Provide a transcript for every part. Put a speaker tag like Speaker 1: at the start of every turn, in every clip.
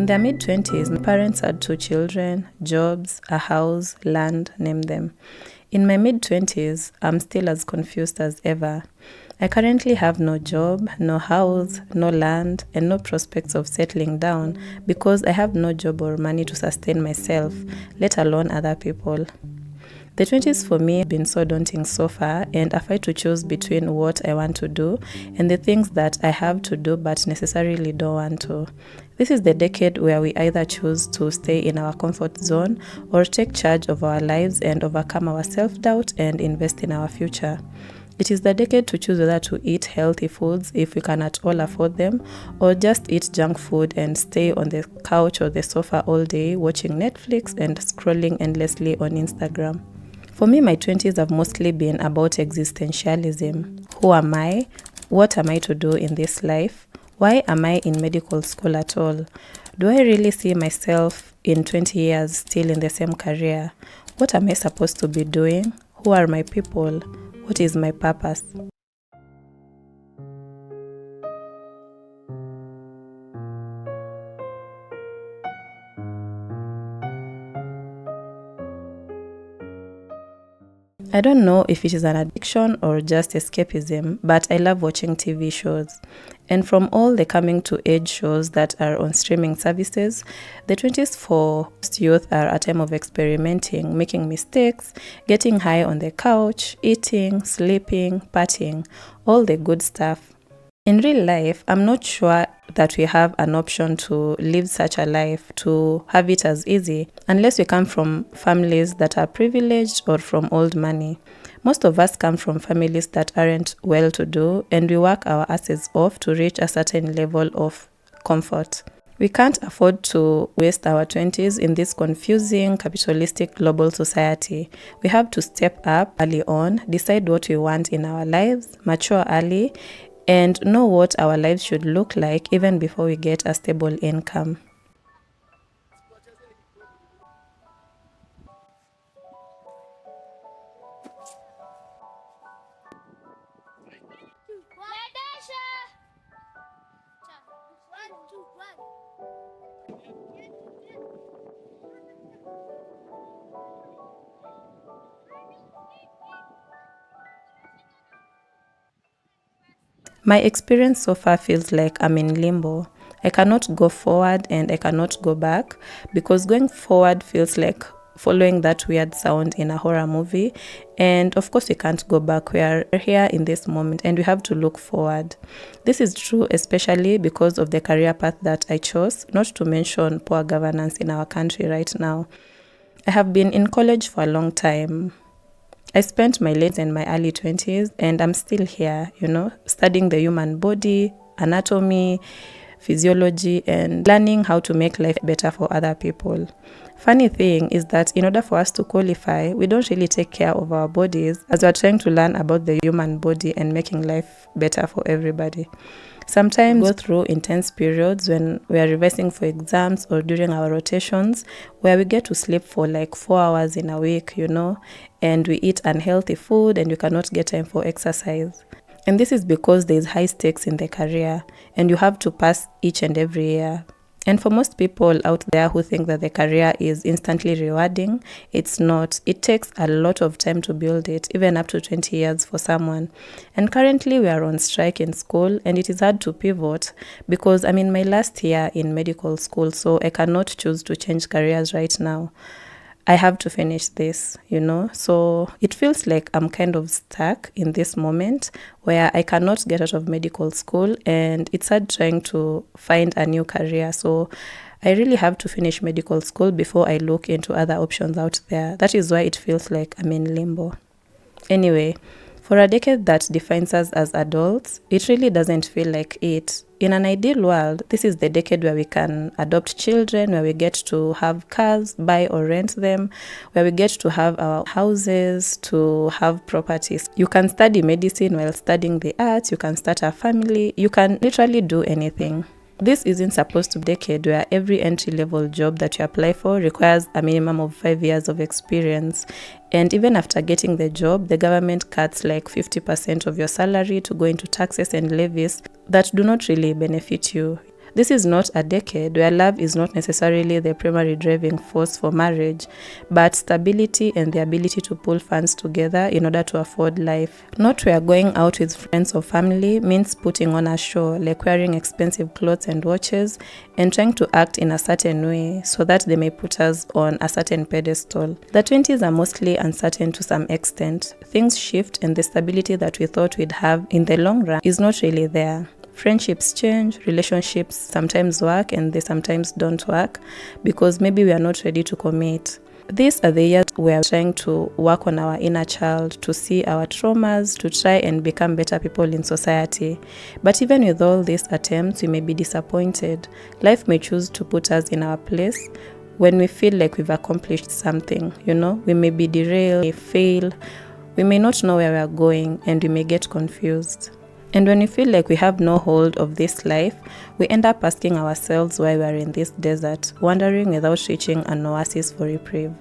Speaker 1: In their mid-20s, my parents had 2 children, jobs, a house, land, name them. In my mid-20s, I'm still as confused as ever. I currently have no job, no house, no land, and no prospects of settling down because I have no job or money to sustain myself, let alone other people. The 20s for me have been so daunting so far, and I fight to choose between what I want to do and the things that I have to do but necessarily don't want to. This is the decade where we either choose to stay in our comfort zone or take charge of our lives and overcome our self-doubt and invest in our future. It is the decade to choose whether to eat healthy foods if we can at all afford them, or just eat junk food and stay on the couch or the sofa all day watching Netflix and scrolling endlessly on Instagram. For me, my 20s have mostly been about existentialism. Who am I? What am I to do in this life? Why am I in medical school at all? Do I really see myself in 20 years still in the same career? What am I supposed to be doing? Who are my people? What is my purpose? I don't know if it is an addiction or just escapism, but I love watching TV shows. And from all the coming to age shows that are on streaming services, the 20s for youth are a time of experimenting, making mistakes, getting high on the couch, eating, sleeping, partying, all the good stuff. In real life, I'm not sure that we have an option to live such a life, to have it as easy, unless we come from families that are privileged or from old money. Most of us come from families that aren't well-to-do, and we work our asses off to reach a certain level of comfort. We can't afford to waste our 20s in this confusing, capitalistic global society. We have to step up early on, decide what we want in our lives, mature early, and know what our lives should look like even before we get a stable income. My experience so far feels like I'm in limbo. I cannot go forward and I cannot go back because going forward feels like following that weird sound in a horror movie. And of course, we can't go back. We are here in this moment and we have to look forward. This is true, especially because of the career path that I chose, not to mention poor governance in our country right now. I have been in college for a long time. I spent my late and my early 20s and I'm still here, studying the human body, anatomy, physiology, and learning how to make life better for other people. Funny thing is that in order for us to qualify, we don't really take care of our bodies as we're trying to learn about the human body and making life better for everybody. Sometimes we go through intense periods when we are revising for exams or during our rotations where we get to sleep for like 4 hours in a week, and we eat unhealthy food and you cannot get time for exercise. And this is because there is high stakes in the career and you have to pass each and every year. And for most people out there who think that the career is instantly rewarding, it's not. It takes a lot of time to build it, even up to 20 years for someone. And currently we are on strike in school and it is hard to pivot because I'm in my last year in medical school, so I cannot choose to change careers right now. I have to finish this, So it feels like I'm kind of stuck in this moment where I cannot get out of medical school and it's hard trying to find a new career. So I really have to finish medical school before I look into other options out there. That is why it feels like I'm in limbo. Anyway, for a decade that defines us as adults, it really doesn't feel like it. In an ideal world, this is the decade where we can adopt children, where we get to have cars, buy or rent them, where we get to have our houses, to have properties. You can study medicine while studying the arts, you can start a family, you can literally do anything. This isn't supposed to be a decade where every entry-level job that you apply for requires a minimum of 5 years of experience. And even after getting the job, the government cuts like 50% of your salary to go into taxes and levies that do not really benefit you. This is not a decade where love is not necessarily the primary driving force for marriage, but stability and the ability to pull funds together in order to afford life. Not where going out with friends or family means putting on a show, like wearing expensive clothes and watches and trying to act in a certain way so that they may put us on a certain pedestal. The 20s are mostly uncertain to some extent. Things shift and the stability that we thought we'd have in the long run is not really there. Friendships change, relationships sometimes work and they sometimes don't work because maybe we are not ready to commit. These are the years we are trying to work on our inner child, to see our traumas, to try and become better people in society. But even with all these attempts, we may be disappointed. Life may choose to put us in our place when we feel like we've accomplished something. We may be derailed, we may fail, we may not know where we are going, and we may get confused. And when we feel like we have no hold of this life, we end up asking ourselves why we are in this desert, wandering without reaching an oasis for reprieve.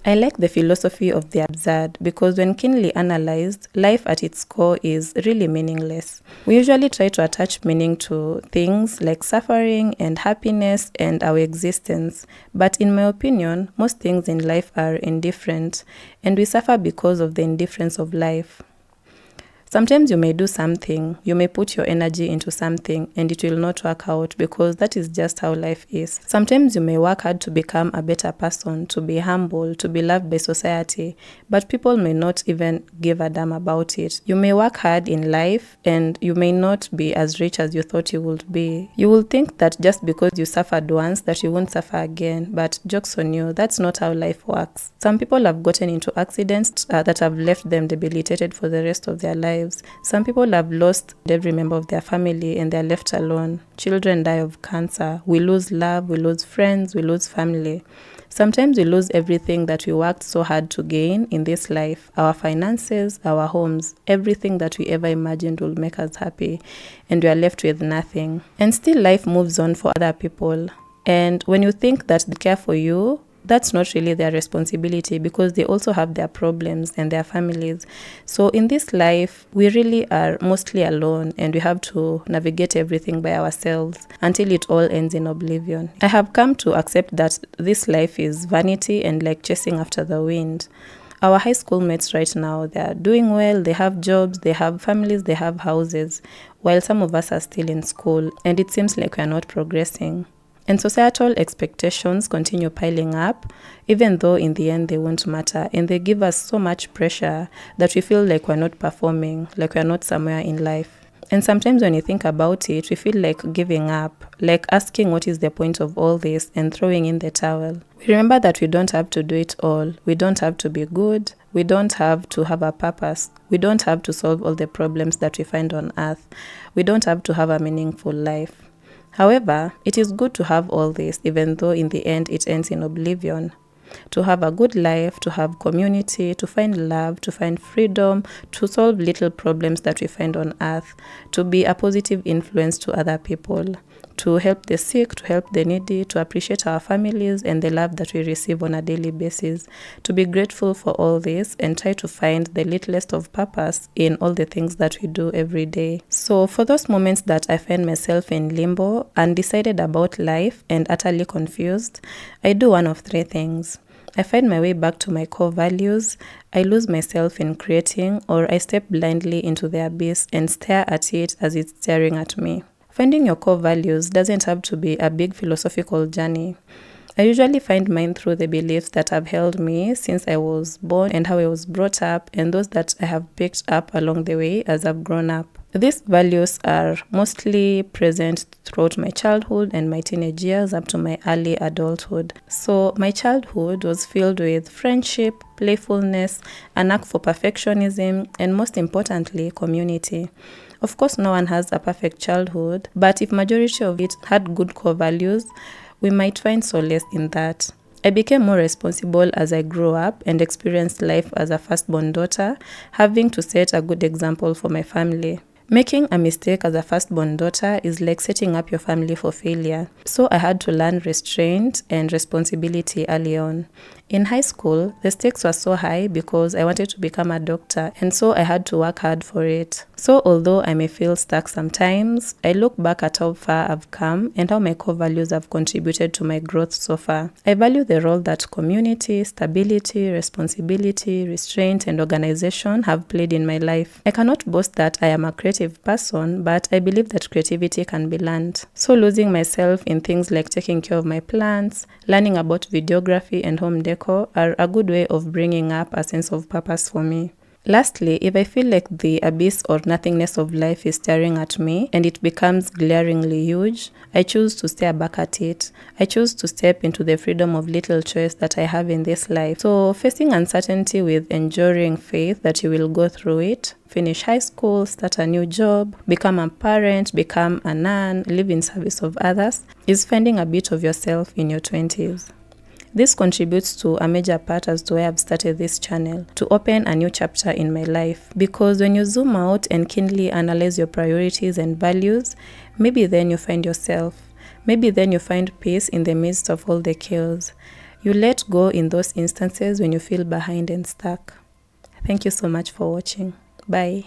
Speaker 1: I like the philosophy of the absurd because when keenly analyzed, life at its core is really meaningless. We usually try to attach meaning to things like suffering and happiness and our existence, but in my opinion, most things in life are indifferent, and we suffer because of the indifference of life. Sometimes you may do something, you may put your energy into something and it will not work out because that is just how life is. Sometimes you may work hard to become a better person, to be humble, to be loved by society, but people may not even give a damn about it. You may work hard in life and you may not be as rich as you thought you would be. You will think that just because you suffered once that you won't suffer again, but jokes on you, that's not how life works. Some people have gotten into accidents that have left them debilitated for the rest of their lives. Some people have lost every member of their family and they're left alone. Children die of cancer. We lose love, we lose friends, we lose family. Sometimes we lose everything that we worked so hard to gain in this life. Our finances, our homes, everything that we ever imagined will make us happy, and we are left with nothing. And still life moves on for other people. And when you think that they care for you, that's not really their responsibility because they also have their problems and their families. So in this life, we really are mostly alone and we have to navigate everything by ourselves until it all ends in oblivion. I have come to accept that this life is vanity and like chasing after the wind. Our high school mates right now, they are doing well, they have jobs, they have families, they have houses, while some of us are still in school and it seems like we are not progressing. And societal expectations continue piling up, even though in the end they won't matter. And they give us so much pressure that we feel like we're not performing, like we're not somewhere in life. And sometimes when you think about it, we feel like giving up, like asking what is the point of all this and throwing in the towel. We remember that we don't have to do it all. We don't have to be good. We don't have to have a purpose. We don't have to solve all the problems that we find on earth. We don't have to have a meaningful life. However, it is good to have all this, even though in the end it ends in oblivion. To have a good life, to have community, to find love, to find freedom, to solve little problems that we find on earth, to be a positive influence to other people, to help the sick, to help the needy, to appreciate our families and the love that we receive on a daily basis, to be grateful for all this and try to find the littlest of purpose in all the things that we do every day. So for those moments that I find myself in limbo, undecided about life and utterly confused, I do one of three things. I find my way back to my core values, I lose myself in creating, or I step blindly into the abyss and stare at it as it's staring at me. Finding your core values doesn't have to be a big philosophical journey. I usually find mine through the beliefs that have held me since I was born and how I was brought up and those that I have picked up along the way as I've grown up. These values are mostly present throughout my childhood and my teenage years up to my early adulthood. So my childhood was filled with friendship, playfulness, a knack for perfectionism, and most importantly, community. Of course, no one has a perfect childhood, but if majority of it had good core values, we might find solace in that. I became more responsible as I grew up and experienced life as a firstborn daughter, having to set a good example for my family. Making a mistake as a firstborn daughter is like setting up your family for failure. So I had to learn restraint and responsibility early on. In high school, the stakes were so high because I wanted to become a doctor, and so I had to work hard for it. So although I may feel stuck sometimes, I look back at how far I've come and how my core values have contributed to my growth so far. I value the role that community, stability, responsibility, restraint, and organization have played in my life. I cannot boast that I am a creative person, but I believe that creativity can be learned. So losing myself in things like taking care of my plants, learning about videography and home decor are a good way of bringing up a sense of purpose for me. Lastly, if I feel like the abyss or nothingness of life is staring at me and it becomes glaringly huge, I choose to stare back at it. I choose to step into the freedom of little choice that I have in this life. So facing uncertainty with enduring faith that you will go through it, finish high school, start a new job, become a parent, become a nun, live in service of others, is finding a bit of yourself in your 20s. This contributes to a major part as to why I've started this channel, to open a new chapter in my life. Because when you zoom out and keenly analyze your priorities and values, maybe then you find yourself. Maybe then you find peace in the midst of all the chaos. You let go in those instances when you feel behind and stuck. Thank you so much for watching. Bye.